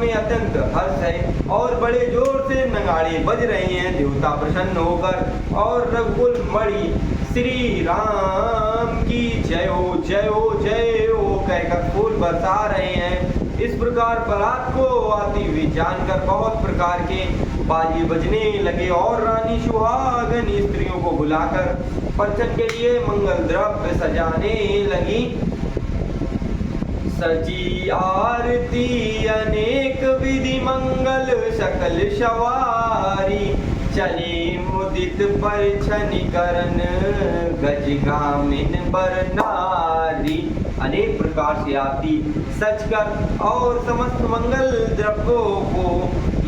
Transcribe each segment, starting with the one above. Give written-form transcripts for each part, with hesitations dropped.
में अत्यंत हर्ष है और बड़े जोर से नगाड़े बज रहे हैं। देवता प्रसन्न होकर और रघुकुल मणि श्री राम की जय हो जय हो जय हो कहकर फूल बरसा रहे हैं। इस प्रकार बारात को आती हुई जानकर बहुत प्रकार के बाजे बजने लगे और रानी सुहागन स्त्रियों को बुलाकर परछन के लिए मंगल द्रव्य सजाने लगी। सजी आरती अनेक विधि मंगल सकल सवारी, चले मुदित परछन करन गजगामिन बर नारी। अनेक प्रकार से आरती सच कर और समस्त मंगल द्रव्यों को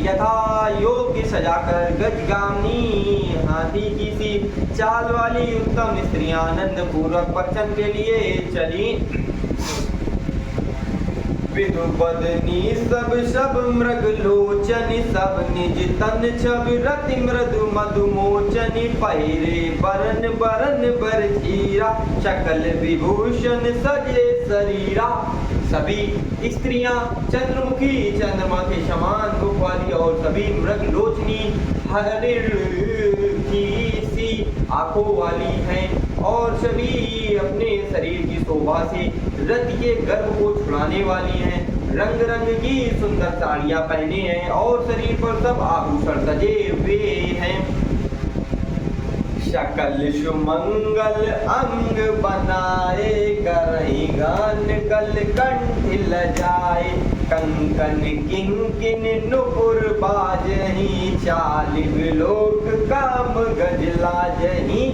यथा योग्य सजाकर गजगामिनी हाथी की सी चाल वाली उत्तम स्त्रियां आनंद पूर्वक परछन के लिए चली। विधु बदनी सब मृग लोचनी सब निज तन छब रति मृदु मधुमोचनी, पहिरे बरन बरन बर चीरा शकल विभूषण सजे शरीरा। सभी स्त्रियां चंद्रमुखी चंद्रमा के समान रूप वाली और सभी मृग लोचनी हरिण की सी आंखों वाली हैं और सभी अपने शरीर की शोभा से रति के गर्भ को छुड़ाने वाली हैं। रंग रंग की सुंदर साड़ियां पहने हैं और शरीर पर सब आभूषण सजे हुए हैं। शकल सुमंगल अंग बनाए करई गान कल कंठ लजाए, कंकन किंकिन नुपुर बाजही चाल विलोक काम गज लाजही।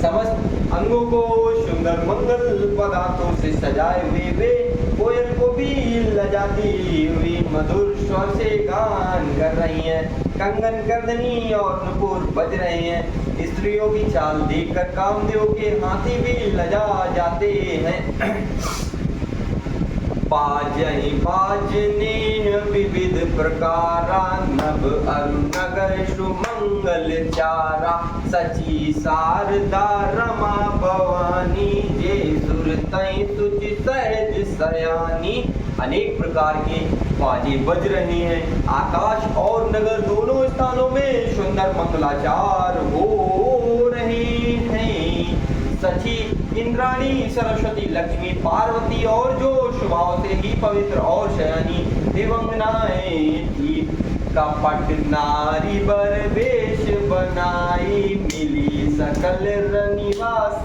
समस्त अंगों को सुंदर मंगल पदार्थों से सजाए हुए वे कोयल को भी लजाती हुई मधुर स्वर से गान कर रही हैं। कंगन गर्दनी और नुपुर बज रहे हैं। स्त्रियों की चाल देखकर कामदेव के हाथी भी लजा जाते हैं। बाजहि बाजने विविध प्रकारा, नभ अरुणगर सुमंगल चारा, सची शारदा रमा भवानी, जे सुर तै सुचि सहज सयानी। अनेक प्रकार के बाजे बज रहे हैं। आकाश और नगर दोनों स्थानों में सुंदर मंगलाचार हो रहे हैं। सची इंद्राणी सरस्वती लक्ष्मी पार्वती और जो स्वभाव से ही पवित्र और शयानी दिवंगनाएं थी, कपट नारी बर वेश बनाई, मिली सकल रनिवास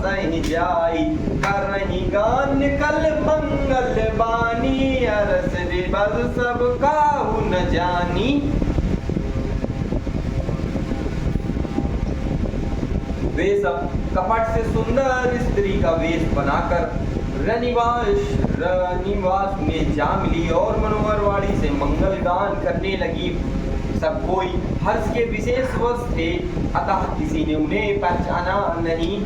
जाई, करही गान कल मंगल बानी, अरस रिबल सब काहू न जानी। वे सब कपट से सुंदर स्त्री का वेश बनाकर रनिवास में जा मिली और मनोहर वाणी से मंगल गान करने लगी। सब कोई हर्ष के विशेष वश थे, अतः किसी ने उन्हें पहचाना नहीं।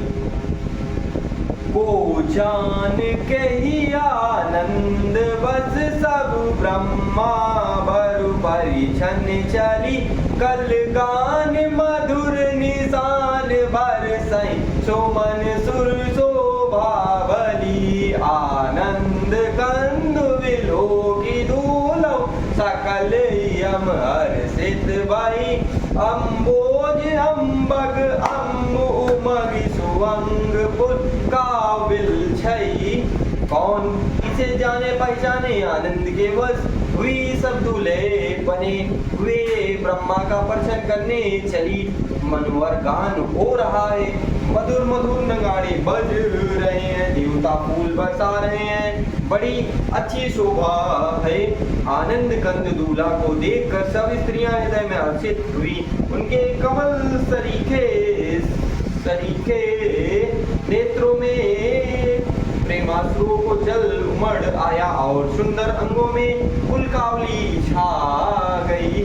को जान के ही आनंद बस सब ब्रह्मा बरु परिछन चली, कल गान मधुर निशान बरसई, सोमन सुर शोभावली, आनंद कंदु विलोकी दूलो, सकल यम हर्षित भई, अम्बोज अम्बग अम्बु उमगि सुअंग पुल काबिल छई। कौन इसे जाने पहचाने आनंद के वश हुई सब दूल्हे बने हुए ब्रह्मा का परछन करने चली। मनोहर गान हो रहा है, मधुर मधुर नगाड़े बज रहे हैं, देवता फूल बरसा रहे हैं, बड़ी अच्छी शोभा है। आनंद कंद दूल्हा को देखकर सब स्त्रियां हृदय में हर्षित हुई। उनके कमल सरीखे नेत्रों में प्रेमाश्रुओं को जल उमड़ आया और सुंदर अंगों में पुलकावली छा गई।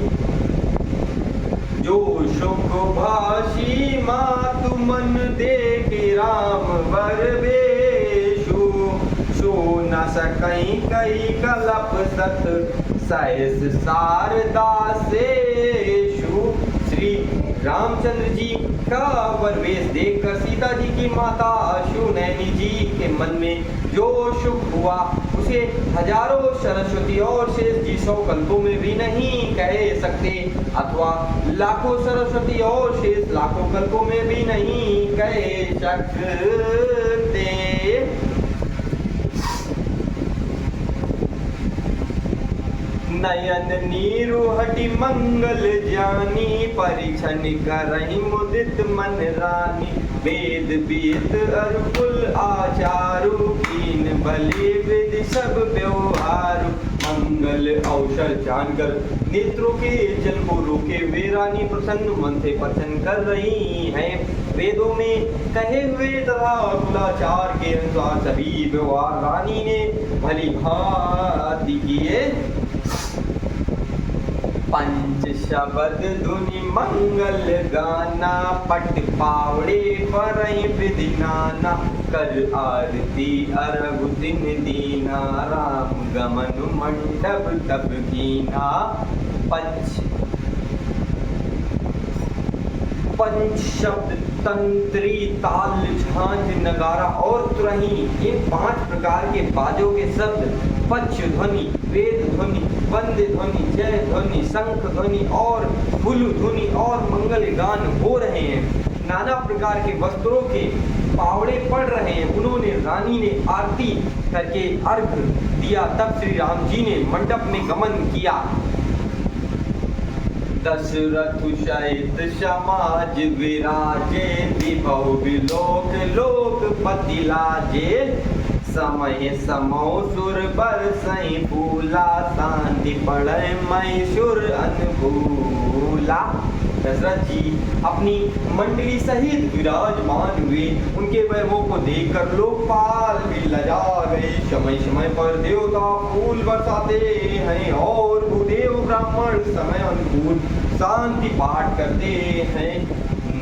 जो सुख भाषी मातु मन देख राम वर बेशु, सो न सकई कई कलप सत सहस शारदा सेशु। श्री रामचंद्र जी का परवेश देखकर सीता जी की माता सुनैनी जी के मन में जो सुख हुआ उसे हजारों सरस्वती और शेष जी 100 कल्पों में भी नहीं कह सकते, अथवा लाखों सरस्वती और शेष लाखों कल्पों में भी नहीं कह सकते। नयन नीरु हटि मंगल जानी, परिछन करहि मुदित मन रानी। वेद विहित अरुकुल आचारु, कीन भले विधि सब व्यवहारु। मंगल अवसर जानकर नेत्रों के जल को रोके वे रानी प्रसन्न मन से प्रसन्न कर रही हैं। वेदों में कहे हुए तथा कुलाचार के अनुसार सभी व्यवहार रानी ने भली भांति किए। पंच शब्द धुनि मंगल गाना, पट पावड़े परई विधि नाना। कर आरती अरगु दिन दीना, राम गमन मंडप तब कीना। पंच शब्द तंत्री ताल झांझ नगारा और तुरही, इन 5 प्रकार के बाजों के शब्द पक्ष ध्वनि, वेद ध्वनि, वंदे ध्वनि, जय ध्वनि, शंख ध्वनि और फुल ध्वनि और मंगल गान हो रहे हैं। नाना प्रकार के वस्त्रों के पावड़े पड़ रहे हैं। उन्होंने रानी ने आरती करके अर्घ दिया, तब श्री राम जी ने मंडप में गमन किया। दशरथ सहित समाज विराजे, विभव विलोक लोकपति लाजे। समय समो सुर बरसई फूला, शांति पड़े मैसुर अनुकूला। दशरथ जी अपनी मंडली सहित विराजमान हुए। उनके वैभव को देखकर लोकपाल भी लजा गए। समय समय पर देवता फूल बरसाते हैं और भूदेव ब्राह्मण समय अनुकूल शांति पाठ करते हैं।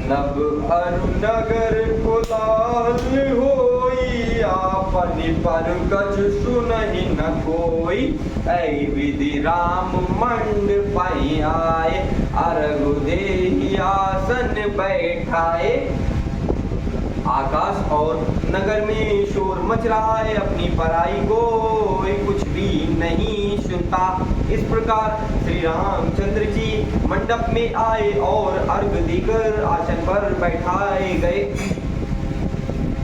नभ अरु नगर कोलाहल होई, आपन पर कछ सुनहि न कोई। ऐ विधि राम मंडप आए, अरघु देहि आसन बैठाए। आकाश और नगर में शोर मच रहा है, अपनी पराई को कुछ भी नहीं सुनता। इस प्रकार श्री रामचंद्र जी मंडप में आए और अर्घ देकर आसन पर बैठाए गए।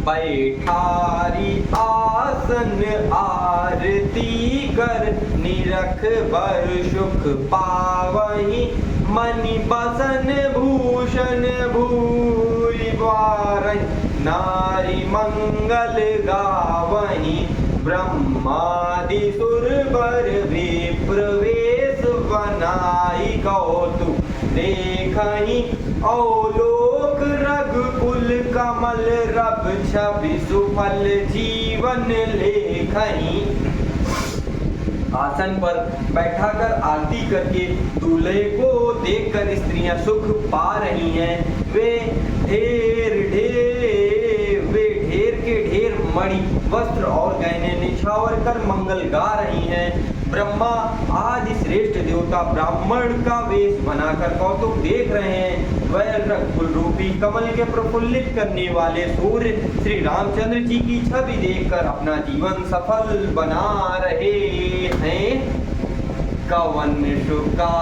बैठारी आसन आरती कर, निरख बर सुख पावहि। मणि बसन भूषण भूरि बारहि, नारी मंगल गावहि। ब्रह्मादि सुर बर विप्र वेश बनाई, कौतुक देखहि औलोक रघुकुल कमल। रब छवि सुफल जीवन लेखहि। आसन पर बैठाकर आरती करके दूल्हे को देखकर स्त्रियां सुख पा रही हैं। वे ढेर के ढेर मणि वस्त्र और गहने निछावर कर मंगल गा रही हैं। ब्रह्मा आदि श्रेष्ठ देवता ब्राह्मण का वेश बनाकर कौतुक देख रहे हैं। वह रघुकुल रूपी कमल के प्रफुल्लित करने वाले सूर्य श्री रामचंद्र जी की छवि देखकर अपना जीवन सफल बना रहे हैं। कवन सुका